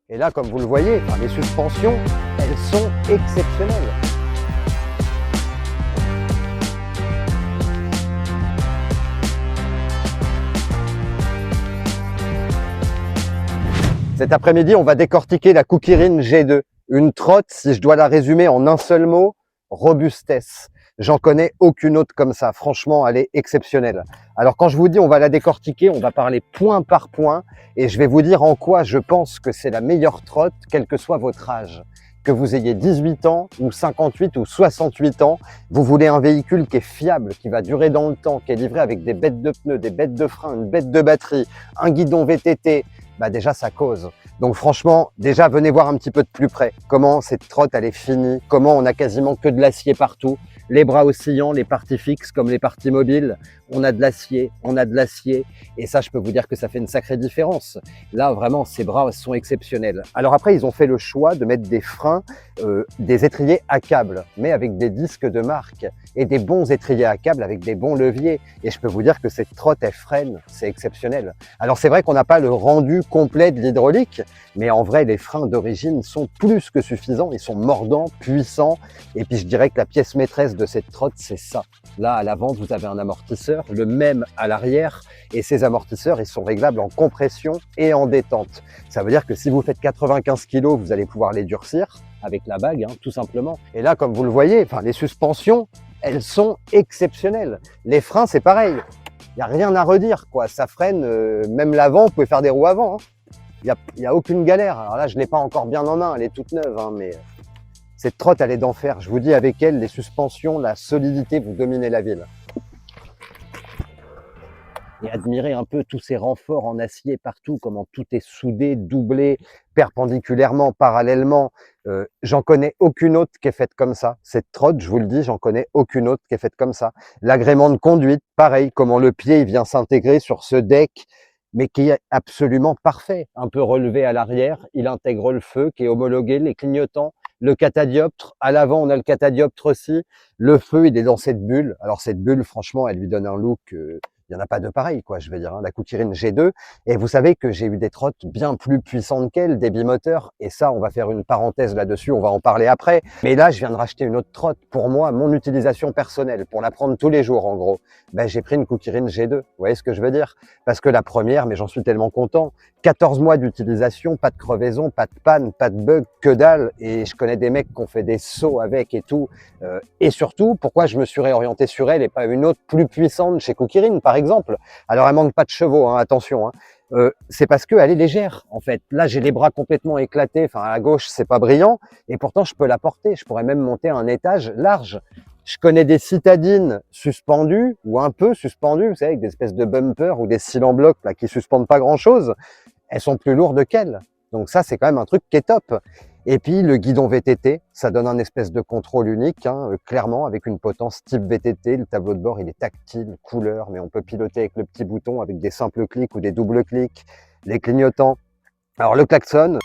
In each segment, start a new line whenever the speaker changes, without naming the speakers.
Et là, comme vous le voyez, les suspensions, elles sont exceptionnelles. Cet après-midi, on va décortiquer la Kukirin G2. Une trotte, si je dois la résumer en un seul mot, robustesse. J'en connais aucune autre comme ça. Franchement, elle est exceptionnelle. Alors quand je vous dis on va la décortiquer, on va parler point par point et je vais vous dire en quoi je pense que c'est la meilleure trotte, quel que soit votre âge. Que vous ayez 18 ans ou 58 ou 68 ans, vous voulez un véhicule qui est fiable, qui va durer dans le temps, qui est livré avec des bêtes de pneus, des bêtes de frein, une bête de batterie, un guidon VTT, déjà ça cause. Donc franchement, déjà venez voir un petit peu de plus près comment cette trotte elle est finie, comment on a quasiment que de l'acier partout, les bras oscillants, les parties fixes comme les parties mobiles, on a de l'acier, et ça je peux vous dire que ça fait une sacrée différence. Là vraiment ces bras sont exceptionnels. Alors après ils ont fait le choix de mettre des freins, des étriers à câble, mais avec des disques de marque et des bons étriers à câble avec des bons leviers, et je peux vous dire que cette trotte elle freine, c'est exceptionnel. Alors c'est vrai qu'on n'a pas le rendu complet de l'hydraulique, mais en vrai les freins d'origine sont plus que suffisants, ils sont mordants, puissants, et puis je dirais que la pièce maîtresse de cette trotte c'est ça. Là à l'avant vous avez un amortisseur, le même à l'arrière, et ces amortisseurs ils sont réglables en compression et en détente. Ça veut dire que si vous faites 95 kg, vous allez pouvoir les durcir avec la bague, tout simplement. Et là comme vous le voyez, les suspensions, elles sont exceptionnelles. Les freins c'est pareil, il n'y a rien à redire, quoi. Ça freine, même l'avant, vous pouvez faire des roues avant. Il n'y a aucune galère. Alors là, je ne l'ai pas encore bien en main, elle est toute neuve, mais cette trotte, elle est d'enfer. Je vous dis, avec elle, les suspensions, la solidité, vous dominez la ville. Et admirez un peu tous ces renforts en acier partout, comment tout est soudé, doublé, perpendiculairement, parallèlement. J'en connais aucune autre qui est faite comme ça. Cette trotte, je vous le dis, j'en connais aucune autre qui est faite comme ça. L'agrément de conduite, pareil, comment le pied il vient s'intégrer sur ce deck, mais qui est absolument parfait. Un peu relevé à l'arrière, il intègre le feu qui est homologué, les clignotants, le catadioptre. À l'avant, on a le catadioptre aussi. Le feu, il est dans cette bulle. Alors cette bulle, franchement, elle lui donne un look... il n'y en a pas de pareil, quoi, je veux dire, la Kukirin G2. Et vous savez que j'ai eu des trottes bien plus puissantes qu'elle, des bimoteurs. Et ça, on va faire une parenthèse là-dessus, on va en parler après. Mais là, je viens de racheter une autre trotte. Pour moi, mon utilisation personnelle, pour la prendre tous les jours, en gros, j'ai pris une Kukirin G2. Vous voyez ce que je veux dire? Parce que la première, mais j'en suis tellement content, 14 mois d'utilisation, pas de crevaison, pas de panne, pas de bug, que dalle. Et je connais des mecs qui ont fait des sauts avec et tout. Et surtout, pourquoi je me suis réorienté sur elle et pas une autre plus puissante chez Kukirin, par exemple. Alors, elle manque pas de chevaux, attention. C'est parce qu'elle est légère, en fait. Là, j'ai les bras complètement éclatés. Enfin, à gauche, c'est pas brillant. Et pourtant, je peux la porter. Je pourrais même monter un étage large. Je connais des citadines suspendues ou un peu suspendues, vous savez, avec des espèces de bumpers ou des cils en bloc là, qui suspendent pas grand-chose. Elles sont plus lourdes qu'elles. Donc ça, c'est quand même un truc qui est top. Et puis le guidon VTT, ça donne un espèce de contrôle unique, clairement, avec une potence type VTT. Le tableau de bord, il est tactile, couleur, mais on peut piloter avec le petit bouton, avec des simples clics ou des doubles clics. Les clignotants. Alors le klaxon,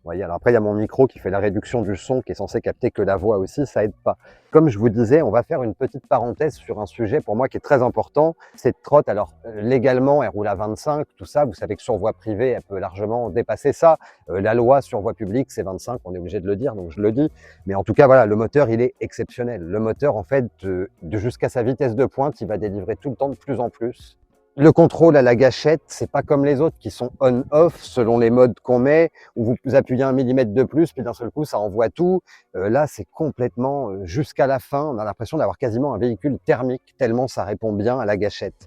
vous voyez, alors après il y a mon micro qui fait la réduction du son, qui est censé capter que la voix aussi, ça aide pas. Comme je vous disais, on va faire une petite parenthèse sur un sujet pour moi qui est très important. Cette trotte, alors légalement, elle roule à 25, tout ça. Vous savez que sur voie privée, elle peut largement dépasser ça. La loi sur voie publique, c'est 25, on est obligé de le dire, donc je le dis. Mais en tout cas, voilà, le moteur, il est exceptionnel. Le moteur, en fait, de jusqu'à sa vitesse de pointe, il va délivrer tout le temps de plus en plus. Le contrôle à la gâchette, c'est pas comme les autres qui sont on-off selon les modes qu'on met, où vous appuyez 1 millimètre de plus, puis d'un seul coup, ça envoie tout. Là, c'est complètement jusqu'à la fin. On a l'impression d'avoir quasiment un véhicule thermique, tellement ça répond bien à la gâchette.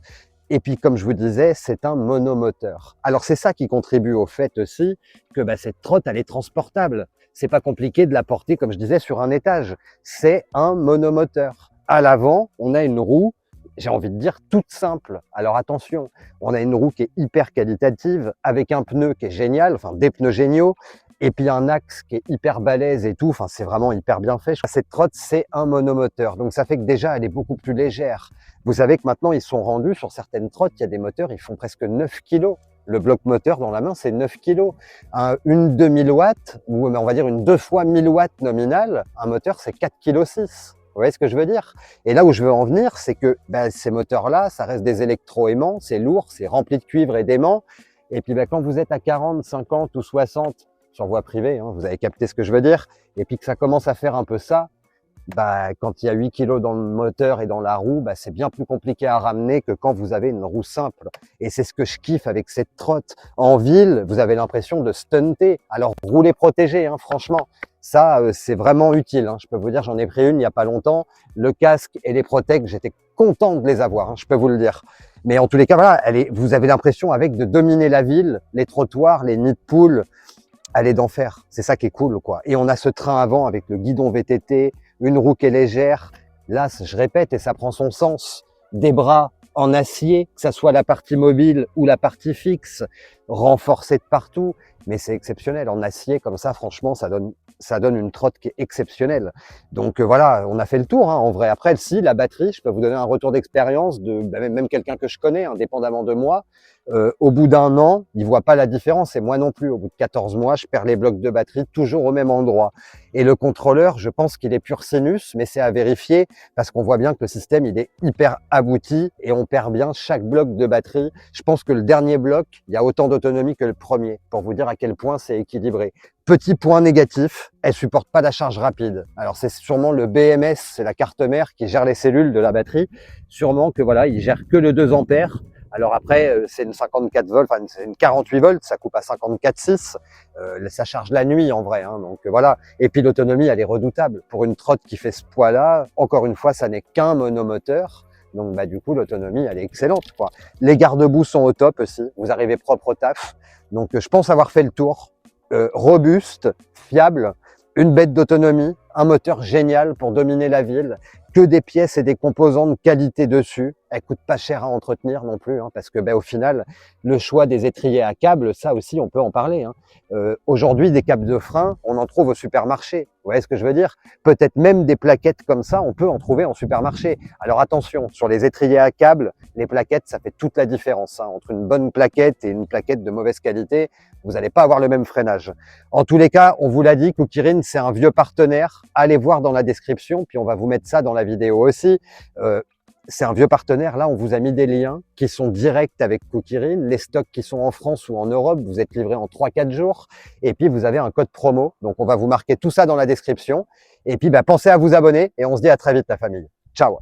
Et puis, comme je vous disais, c'est un monomoteur. Alors, c'est ça qui contribue au fait aussi que cette trotte, elle est transportable. C'est pas compliqué de la porter, comme je disais, sur un étage. C'est un monomoteur. À l'avant, on a une roue, j'ai envie de dire toute simple. Alors attention, on a une roue qui est hyper qualitative, avec un pneu qui est génial, enfin des pneus géniaux, et puis un axe qui est hyper balèze et tout, enfin c'est vraiment hyper bien fait. Cette trotte, c'est un monomoteur, donc ça fait que déjà elle est beaucoup plus légère. Vous savez que maintenant ils sont rendus sur certaines trottes, il y a des moteurs, ils font presque 9 kg. Le bloc moteur dans la main, c'est 9 kg. Une 2000 watts, ou on va dire une 2 fois 1000 watts nominale, un moteur c'est 4,6 kg. Vous voyez ce que je veux dire? Et là où je veux en venir, c'est que ces moteurs-là, ça reste des électro-aimants, c'est lourd, c'est rempli de cuivre et d'aimants. Et puis quand vous êtes à 40, 50 ou 60 sur voie privée, hein, vous avez capté ce que je veux dire, et puis que ça commence à faire un peu ça, quand il y a 8 kilos dans le moteur et dans la roue, c'est bien plus compliqué à ramener que quand vous avez une roue simple. Et c'est ce que je kiffe avec cette trotte. En ville, vous avez l'impression de stunter. Alors, roulez protégé, hein, franchement. Ça, c'est vraiment utile. Hein. Je peux vous dire, j'en ai pris une il n'y a pas longtemps. Le casque et les protèges, j'étais content de les avoir, hein, je peux vous le dire. Mais en tous les cas, voilà, vous avez l'impression avec de dominer la ville, les trottoirs, les nids de poules, elle est d'enfer. C'est ça qui est cool, quoi. Et on a ce train avant avec le guidon VTT, une roue qui est légère. Là, je répète, et ça prend son sens, des bras en acier, que ça soit la partie mobile ou la partie fixe, renforcée de partout. Mais c'est exceptionnel. En acier, comme ça, franchement, ça donne une trotte qui est exceptionnelle. Donc voilà, on a fait le tour, hein, en vrai. Après, si, la batterie, je peux vous donner un retour d'expérience de même quelqu'un que je connais, indépendamment de moi. Au bout d'un an, il voit pas la différence, et moi non plus. Au bout de 14 mois, je perds les blocs de batterie toujours au même endroit. Et le contrôleur, je pense qu'il est pur sinus, mais c'est à vérifier parce qu'on voit bien que le système, il est hyper abouti et on perd bien chaque bloc de batterie. Je pense que le dernier bloc, il y a autant d'autonomie que le premier, pour vous dire à quel point c'est équilibré. Petit point négatif, elle supporte pas la charge rapide. Alors c'est sûrement le BMS, c'est la carte mère qui gère les cellules de la batterie. Sûrement que voilà, il gère que le 2 ampères. Alors après, c'est une 54 volts, enfin c'est une 48 volts, ça coupe à 54,6. Ça charge la nuit en vrai, hein, donc voilà. Et puis l'autonomie, elle est redoutable. Pour une trotte qui fait ce poids-là, encore une fois, ça n'est qu'un monomoteur. Donc du coup, l'autonomie, elle est excellente, quoi. Les garde-boue sont au top aussi. Vous arrivez propre au taf. Donc je pense avoir fait le tour. Robuste, fiable, une bête d'autonomie, un moteur génial pour dominer la ville, que des pièces et des composants de qualité dessus. Elle coûte pas cher à entretenir non plus, hein, parce que au final, le choix des étriers à câbles, ça aussi, on peut en parler. Hein. Aujourd'hui, des câbles de frein, on en trouve au supermarché. Vous voyez ce que je veux dire? Peut-être même des plaquettes comme ça, on peut en trouver en supermarché. Alors attention, sur les étriers à câbles, les plaquettes, ça fait toute la différence. Hein, entre une bonne plaquette et une plaquette de mauvaise qualité, vous n'allez pas avoir le même freinage. En tous les cas, on vous l'a dit, Kukirin, c'est un vieux partenaire. Allez voir dans la description, puis on va vous mettre ça dans la vidéo aussi. C'est un vieux partenaire. Là, on vous a mis des liens qui sont directs avec Kukirin. Les stocks qui sont en France ou en Europe, vous êtes livrés en 3-4 jours. Et puis, vous avez un code promo. Donc, on va vous marquer tout ça dans la description. Et puis, pensez à vous abonner et on se dit à très vite, la famille. Ciao!